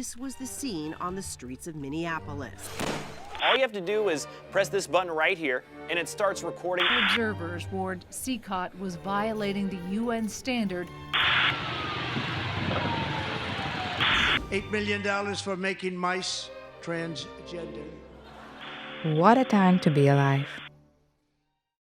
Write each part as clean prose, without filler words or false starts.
this was the scene on the streets of Minneapolis. All you have to do is press this button right here, and it starts recording. Observers warned CCOT was violating the UN standard. $8 million for making mice transgender. What a time to be alive.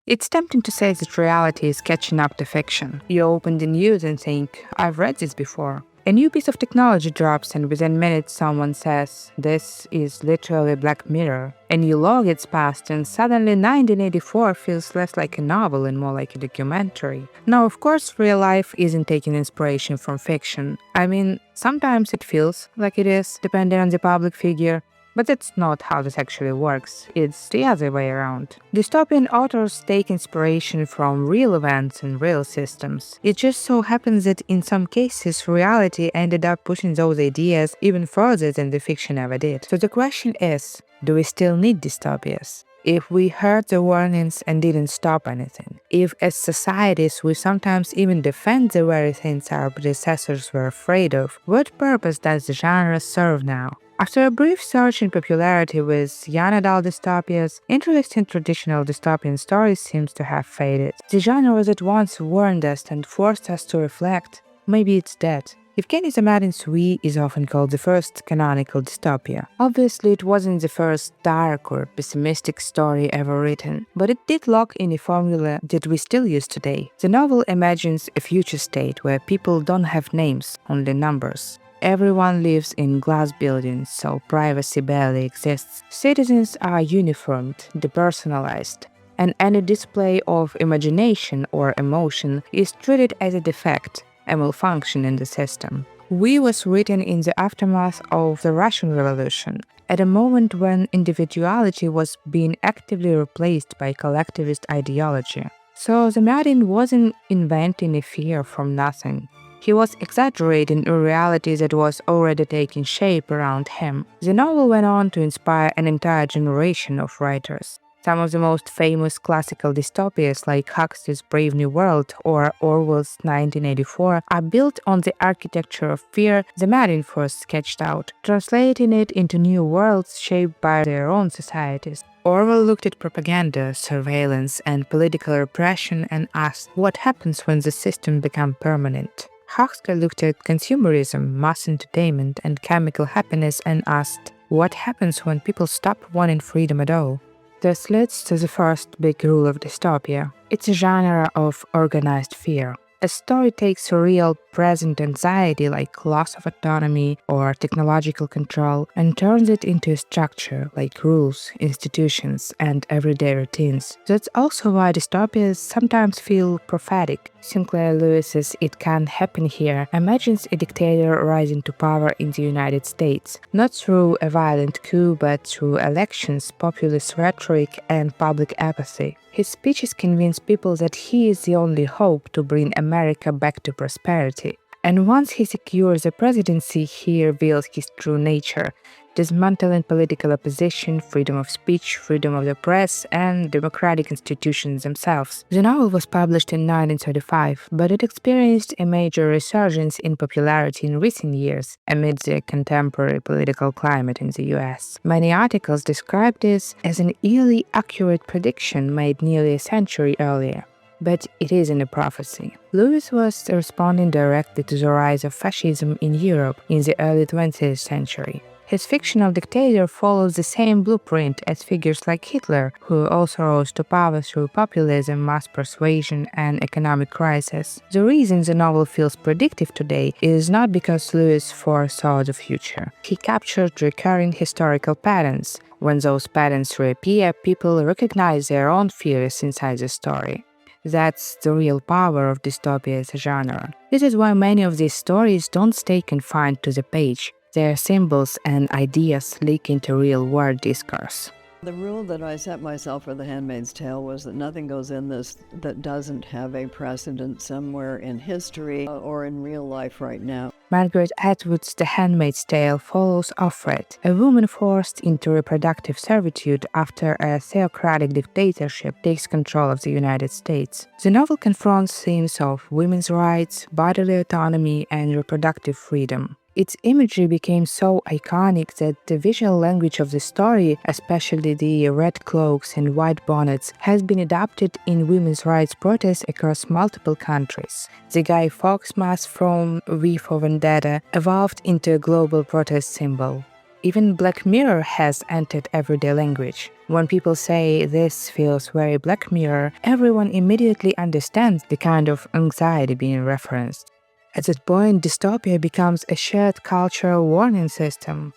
It's tempting to say that reality is catching up to fiction. You open the news and think, I've read this before. A new piece of technology drops and within minutes someone says, this is literally Black Mirror. A new law gets passed and suddenly 1984 feels less like a novel and more like a documentary. Now, of course, real life isn't taking inspiration from fiction. I mean, sometimes it feels like it is, depending on the public figure. But that's not how this actually works, it's the other way around. Dystopian authors take inspiration from real events and real systems. It just so happens that in some cases reality ended up pushing those ideas even further than the fiction ever did. So the question is, do we still need dystopias? If we heard the warnings and didn't stop anything, if as societies we sometimes even defend the very things our predecessors were afraid of, what purpose does the genre serve now? After a brief surge in popularity with young adult dystopias, interest in traditional dystopian stories seems to have faded. The genre that once warned us and forced us to reflect, maybe it's dead. Evgeny Zamarin's We is often called the first canonical dystopia. Obviously, it wasn't the first dark or pessimistic story ever written, but it did lock in a formula that we still use today. The novel imagines a future state where people don't have names, only numbers. Everyone lives in glass buildings, so privacy barely exists. Citizens are uniformed, depersonalized, and any display of imagination or emotion is treated as a defect, a malfunction in the system. We was written in the aftermath of the Russian Revolution, at a moment when individuality was being actively replaced by collectivist ideology. So Zamarin wasn't inventing a fear from nothing. He was exaggerating a reality that was already taking shape around him. The novel went on to inspire an entire generation of writers. Some of the most famous classical dystopias like Huxley's Brave New World or Orwell's 1984 are built on the architecture of fear Zamarin first sketched out, translating it into new worlds shaped by their own societies. Orwell looked at propaganda, surveillance, and political repression and asked what happens when the system becomes permanent. Huxley looked at consumerism, mass entertainment, and chemical happiness and asked, what happens when people stop wanting freedom at all? This leads to the first big rule of dystopia. It's a genre of organized fear. A story takes a real present anxiety like loss of autonomy or technological control and turns it into a structure like rules, institutions, and everyday routines. That's also why dystopias sometimes feel prophetic. Sinclair Lewis's It Can't Happen Here imagines a dictator rising to power in the United States, not through a violent coup but through elections, populist rhetoric, and public apathy. His speeches convince people that he is the only hope to bring America back to prosperity. And once he secures the presidency, he reveals his true nature, dismantling political opposition, freedom of speech, freedom of the press, and democratic institutions themselves. The novel was published in 1935, but it experienced a major resurgence in popularity in recent years amid the contemporary political climate in the US. Many articles describe this as an eerily accurate prediction made nearly a century earlier. But it isn't a prophecy. Lewis was responding directly to the rise of fascism in Europe in the early 20th century. His fictional dictator follows the same blueprint as figures like Hitler, who also rose to power through populism, mass persuasion, and economic crisis. The reason the novel feels predictive today is not because Lewis foresaw the future. He captured recurring historical patterns. When those patterns reappear, people recognize their own fears inside the story. That's the real power of dystopia as a genre. This is why many of these stories don't stay confined to the page. Their symbols and ideas leak into real-world discourse. The rule that I set myself for The Handmaid's Tale was that nothing goes in this that doesn't have a precedent somewhere in history or in real life right now. Margaret Atwood's The Handmaid's Tale follows Offred, a woman forced into reproductive servitude after a theocratic dictatorship takes control of the United States. The novel confronts themes of women's rights, bodily autonomy, and reproductive freedom. Its imagery became so iconic that the visual language of the story, especially the red cloaks and white bonnets, has been adopted in women's rights protests across multiple countries. The Guy Fawkes mask from V for Vendetta evolved into a global protest symbol. Even Black Mirror has entered everyday language. When people say this feels very Black Mirror, everyone immediately understands the kind of anxiety being referenced. At that point, dystopia becomes a shared cultural warning system.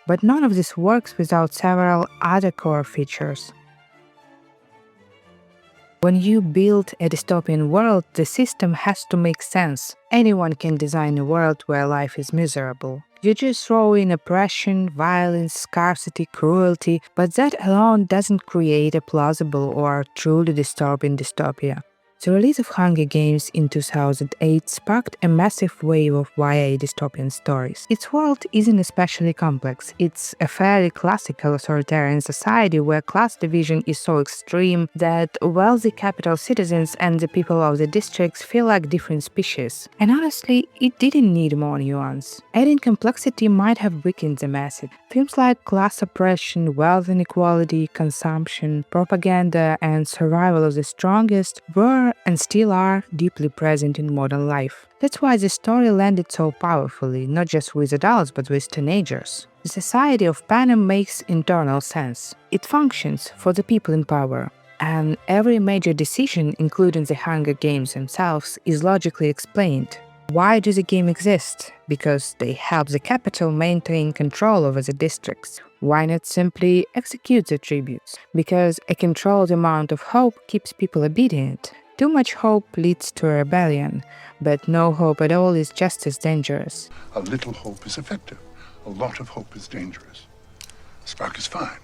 But none of this works without several other core features. When you build a dystopian world, the system has to make sense. Anyone can design a world where life is miserable. You just throw in oppression, violence, scarcity, cruelty, but that alone doesn't create a plausible or truly disturbing dystopia. The release of Hunger Games in 2008 sparked a massive wave of YA dystopian stories. Its world isn't especially complex. It's a fairly classical authoritarian society where class division is so extreme that wealthy capital citizens and the people of the districts feel like different species. And honestly, it didn't need more nuance. Adding complexity might have weakened the message. Themes like class oppression, wealth inequality, consumption, propaganda, and survival of the strongest were and still are deeply present in modern life. That's why the story landed so powerfully, not just with adults but with teenagers. The society of Panem makes internal sense. It functions for the people in power. And every major decision, including the Hunger Games themselves, is logically explained. Why does the game exist? Because they help the capital maintain control over the districts. Why not simply execute the tributes? Because a controlled amount of hope keeps people obedient. Too much hope leads to a rebellion, but no hope at all is just as dangerous. A little hope is effective. A lot of hope is dangerous. A spark is fine,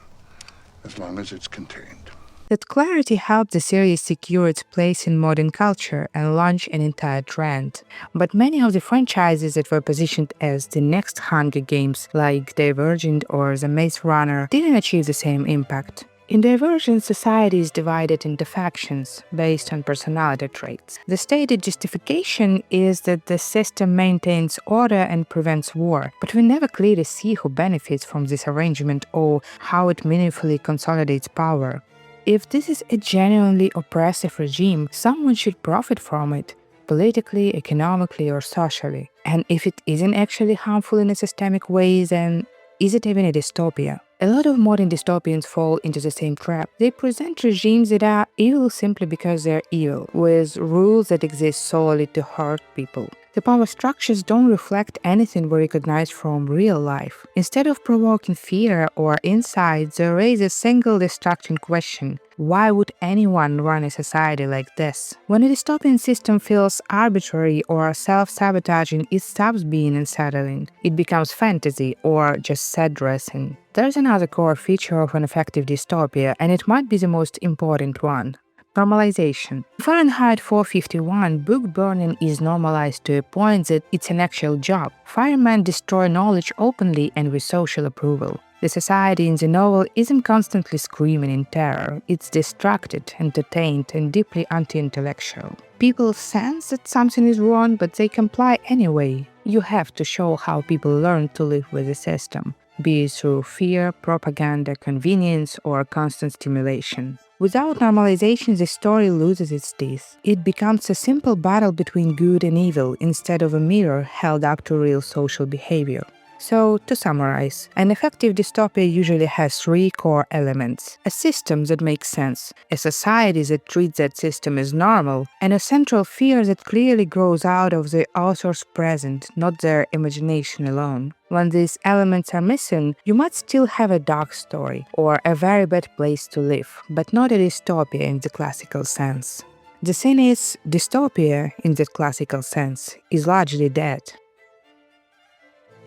as long as it's contained. That clarity helped the series secure its place in modern culture and launch an entire trend. But many of the franchises that were positioned as the next Hunger Games, like Divergent or The Maze Runner, didn't achieve the same impact. In Divergent, society is divided into factions based on personality traits. The stated justification is that the system maintains order and prevents war, but we never clearly see who benefits from this arrangement or how it meaningfully consolidates power. If this is a genuinely oppressive regime, someone should profit from it, politically, economically, or socially. And if it isn't actually harmful in a systemic way, then is it even a dystopia? A lot of modern dystopians fall into the same trap. They present regimes that are evil simply because they're evil, with rules that exist solely to hurt people. The power structures don't reflect anything we recognize from real life. Instead of provoking fear or insight, they raise a single destructing question. Why would anyone run a society like this? When a dystopian system feels arbitrary or self-sabotaging, it stops being unsettling. It becomes fantasy or just set dressing. There's another core feature of an effective dystopia, and it might be the most important one. Normalization. In Fahrenheit 451, book burning is normalized to a point that it's an actual job. Firemen destroy knowledge openly and with social approval. The society in the novel isn't constantly screaming in terror. It's distracted, entertained, and deeply anti-intellectual. People sense that something is wrong, but they comply anyway. You have to show how people learn to live with the system, be it through fear, propaganda, convenience, or constant stimulation. Without normalization, the story loses its teeth. It becomes a simple battle between good and evil instead of a mirror held up to real social behavior. So, to summarize, an effective dystopia usually has three core elements: a system that makes sense, a society that treats that system as normal, and a central fear that clearly grows out of the author's present, not their imagination alone. When these elements are missing, you might still have a dark story or a very bad place to live, but not a dystopia in the classical sense. The thing is, dystopia, in that classical sense, is largely dead.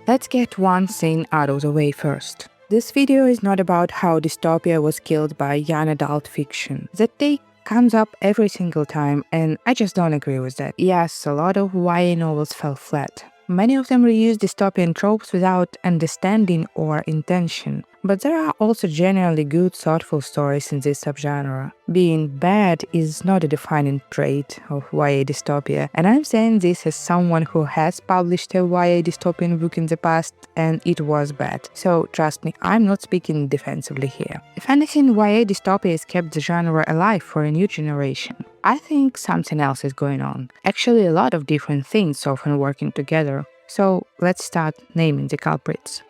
Let's get one thing out of the way first. This video is not about how dystopia was killed by young adult fiction. That take comes up every single time, and I just don't agree with that. Yes, a lot of YA novels fell flat. Many of them reuse dystopian tropes without understanding or intention. But there are also genuinely good, thoughtful stories in this subgenre. Being bad is not a defining trait of YA dystopia, and I'm saying this as someone who has published a YA dystopian book in the past, and it was bad. So trust me, I'm not speaking defensively here. If anything, YA dystopia has kept the genre alive for a new generation. I think something else is going on. Actually, a lot of different things often working together. So let's start naming the culprits.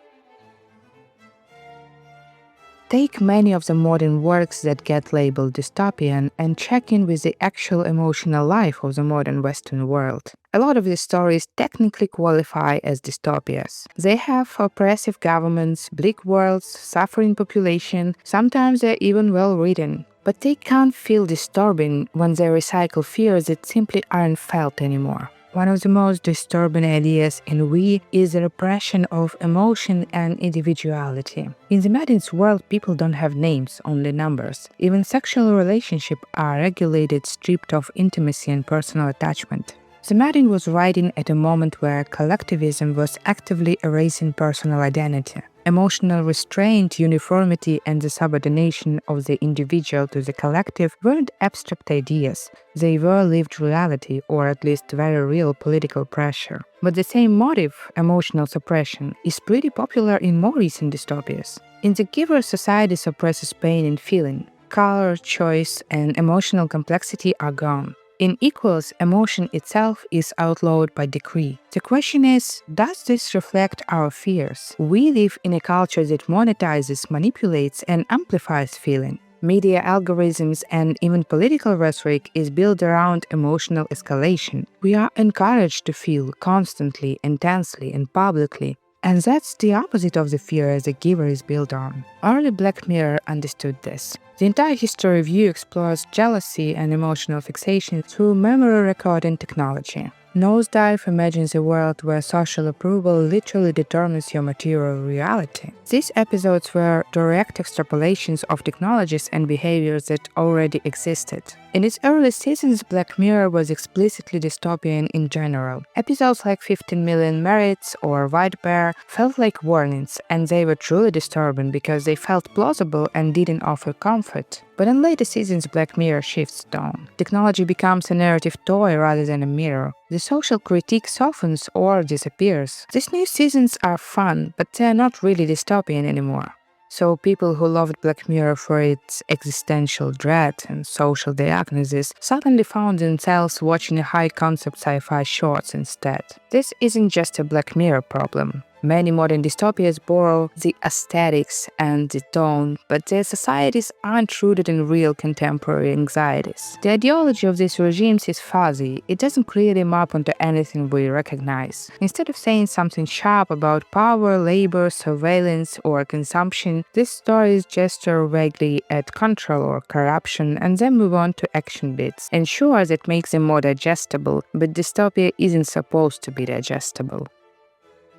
Take many of the modern works that get labeled dystopian and check in with the actual emotional life of the modern Western world. A lot of these stories technically qualify as dystopias. They have oppressive governments, bleak worlds, suffering population, sometimes they're even well written. But they can't feel disturbing when they recycle fears that simply aren't felt anymore. One of the most disturbing ideas in We is the repression of emotion and individuality. In the Madden's world, people don't have names, only numbers. Even sexual relationships are regulated, stripped of intimacy and personal attachment. The Madden was writing at a moment where collectivism was actively erasing personal identity. Emotional restraint, uniformity, and the subordination of the individual to the collective weren't abstract ideas. They were lived reality, or at least very real political pressure. But the same motive, emotional suppression, is pretty popular in more recent dystopias. In The Giver, society suppresses pain and feeling. Color, choice, and emotional complexity are gone. In Equals, emotion itself is outlawed by decree. The question is, does this reflect our fears? We live in a culture that monetizes, manipulates, and amplifies feeling. Media algorithms and even political rhetoric is built around emotional escalation. We are encouraged to feel constantly, intensely, and publicly. And that's the opposite of the fear The Giver is built on. Early Black Mirror understood this. The entire history review explores jealousy and emotional fixation through memory recording technology. Nosedive imagines a world where social approval literally determines your material reality. These episodes were direct extrapolations of technologies and behaviors that already existed. In its early seasons, Black Mirror was explicitly dystopian in general. Episodes like 15 Million Merits or White Bear felt like warnings, and they were truly disturbing because they felt plausible and didn't offer comfort. But in later seasons, Black Mirror shifts tone. Technology becomes a narrative toy rather than a mirror. The social critique softens or disappears. These new seasons are fun, but they're not really dystopian anymore. So people who loved Black Mirror for its existential dread and social diagnosis suddenly found themselves watching high-concept sci-fi shorts instead. This isn't just a Black Mirror problem. Many modern dystopias borrow the aesthetics and the tone, but their societies aren't rooted in real contemporary anxieties. The ideology of these regimes is fuzzy. It doesn't clearly map onto anything we recognize. Instead of saying something sharp about power, labor, surveillance, or consumption, these stories gesture vaguely at control or corruption and then move on to action bits. And sure, that makes them more digestible, but dystopia isn't supposed to be digestible.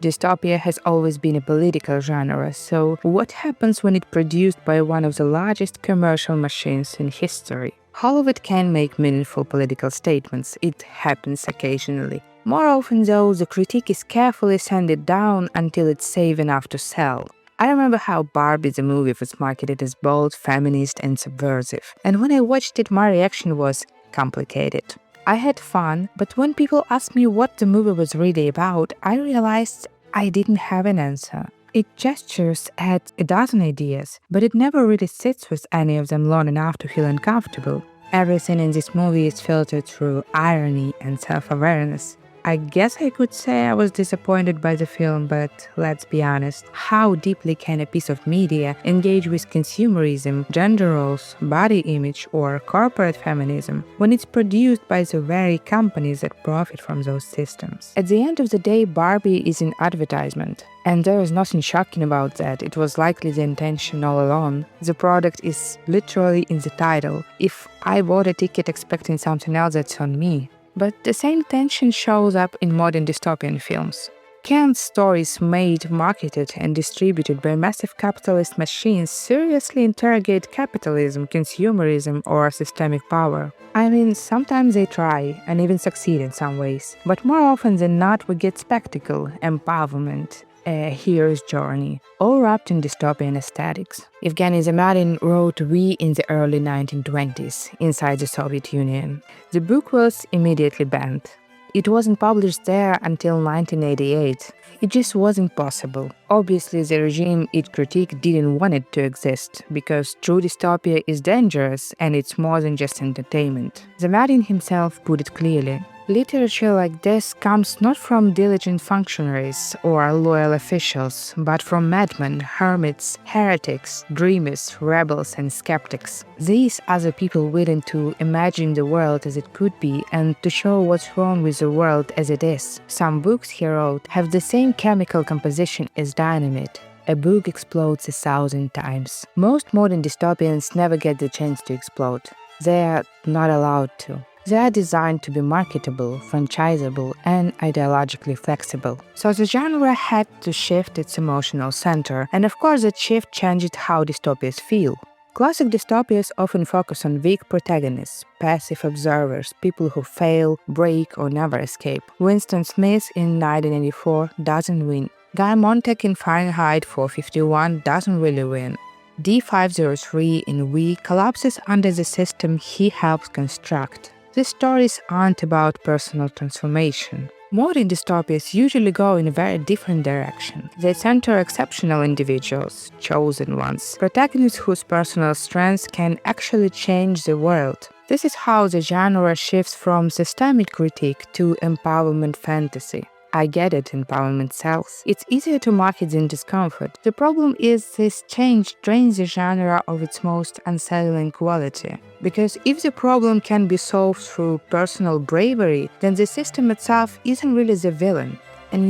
Dystopia has always been a political genre, so what happens when it's produced by one of the largest commercial machines in history? Hollywood can make meaningful political statements. It happens occasionally. More often though, the critique is carefully sanded down until it's safe enough to sell. I remember how Barbie the movie was marketed as bold, feminist, and subversive. And when I watched it, my reaction was complicated. I had fun, but when people asked me what the movie was really about, I realized I didn't have an answer. It gestures at a dozen ideas, but it never really sits with any of them long enough to feel uncomfortable. Everything in this movie is filtered through irony and self-awareness. I guess I could say I was disappointed by the film, but let's be honest, how deeply can a piece of media engage with consumerism, gender roles, body image, or corporate feminism when it's produced by the very companies that profit from those systems? At the end of the day, Barbie is an advertisement. And there is nothing shocking about that. It was likely the intention all along. The product is literally in the title. If I bought a ticket expecting something else, that's on me. But the same tension shows up in modern dystopian films. Can stories made, marketed, and distributed by massive capitalist machines seriously interrogate capitalism, consumerism, or systemic power? I mean, sometimes they try, and even succeed in some ways. But more often than not, we get spectacle, empowerment, a hero's journey, all wrapped in dystopian aesthetics. Evgeny Zamarin wrote We in the early 1920s, inside the Soviet Union. The book was immediately banned. It wasn't published there until 1988. It just wasn't possible. Obviously, the regime it critiqued didn't want it to exist, because true dystopia is dangerous and it's more than just entertainment. Zamarin himself put it clearly. Literature like this comes not from diligent functionaries or loyal officials, but from madmen, hermits, heretics, dreamers, rebels, and skeptics. These are the people willing to imagine the world as it could be and to show what's wrong with the world as it is. Some books, he wrote, have the same chemical composition as dynamite. A book explodes 1,000 times. Most modern dystopians never get the chance to explode. They are not allowed to. They are designed to be marketable, franchisable, and ideologically flexible. So the genre had to shift its emotional center, and of course that shift changed how dystopias feel. Classic dystopias often focus on weak protagonists, passive observers, people who fail, break, or never escape. Winston Smith in 1984 doesn't win. Guy Montag in Fahrenheit 451 doesn't really win. D503 in We collapses under the system he helps construct. These stories aren't about personal transformation. Modern dystopias usually go in a very different direction. They center exceptional individuals, chosen ones, protagonists whose personal strengths can actually change the world. This is how the genre shifts from systemic critique to empowerment fantasy. I get it, empowerment sells. It's easier to market than discomfort. The problem is this change drains the genre of its most unsettling quality. Because if the problem can be solved through personal bravery, then the system itself isn't really the villain. And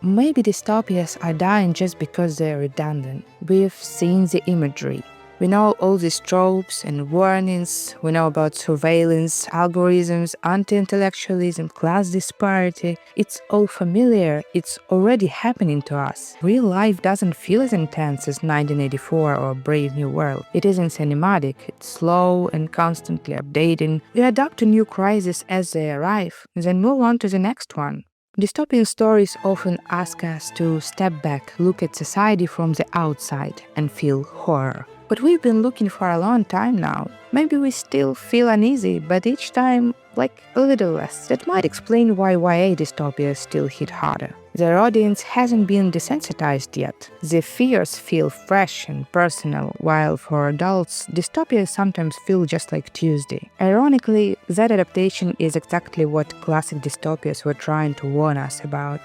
maybe dystopias are dying just because they're redundant. We've seen the imagery. We know all these tropes and warnings, we know about surveillance, algorithms, anti-intellectualism, class disparity. It's all familiar, it's already happening to us. Real life doesn't feel as intense as 1984 or Brave New World. It isn't cinematic, it's slow and constantly updating. We adapt to new crises as they arrive, then move on to the next one. Dystopian stories often ask us to step back, look at society from the outside, and feel horror. But we've been looking for a long time now. Maybe we still feel uneasy, but each time, a little less. That might explain why YA dystopias still hit harder. Their audience hasn't been desensitized yet. The fears feel fresh and personal, while for adults, dystopias sometimes feel just like Tuesday. Ironically, that adaptation is exactly what classic dystopias were trying to warn us about.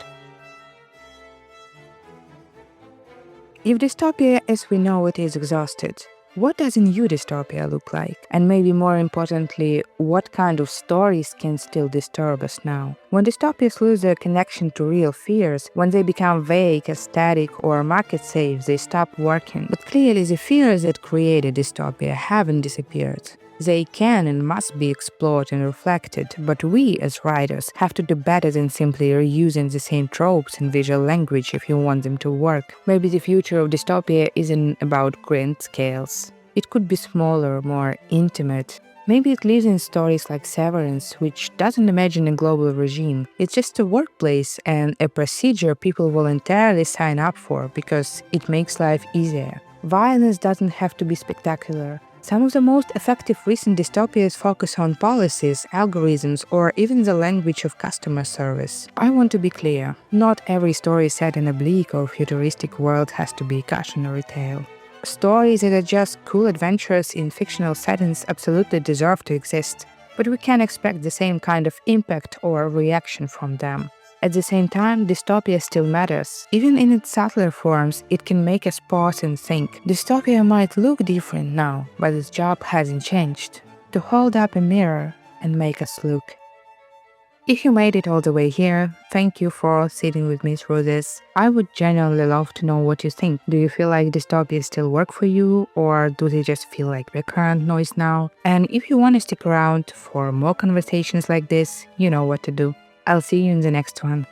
If dystopia as we know it is exhausted, what does a new dystopia look like? And maybe more importantly, what kind of stories can still disturb us now? When dystopias lose their connection to real fears, when they become vague, aesthetic, or market-safe, they stop working. But clearly the fears that created dystopia haven't disappeared. They can and must be explored and reflected, but we, as writers, have to do better than simply reusing the same tropes and visual language if you want them to work. Maybe the future of dystopia isn't about grand scales. It could be smaller, more intimate. Maybe it lives in stories like Severance, which doesn't imagine a global regime. It's just a workplace and a procedure people voluntarily sign up for because it makes life easier. Violence doesn't have to be spectacular. Some of the most effective recent dystopias focus on policies, algorithms, or even the language of customer service. I want to be clear, not every story set in a bleak or futuristic world has to be a cautionary tale. Stories that are just cool adventures in fictional settings absolutely deserve to exist, but we can't expect the same kind of impact or reaction from them. At the same time, dystopia still matters. Even in its subtler forms, it can make us pause and think. Dystopia might look different now, but its job hasn't changed. To hold up a mirror and make us look. If you made it all the way here, thank you for sitting with me through this. I would genuinely love to know what you think. Do you feel like dystopias still work for you, or do they just feel like background noise now? And if you want to stick around for more conversations like this, you know what to do. I'll see you in the next one.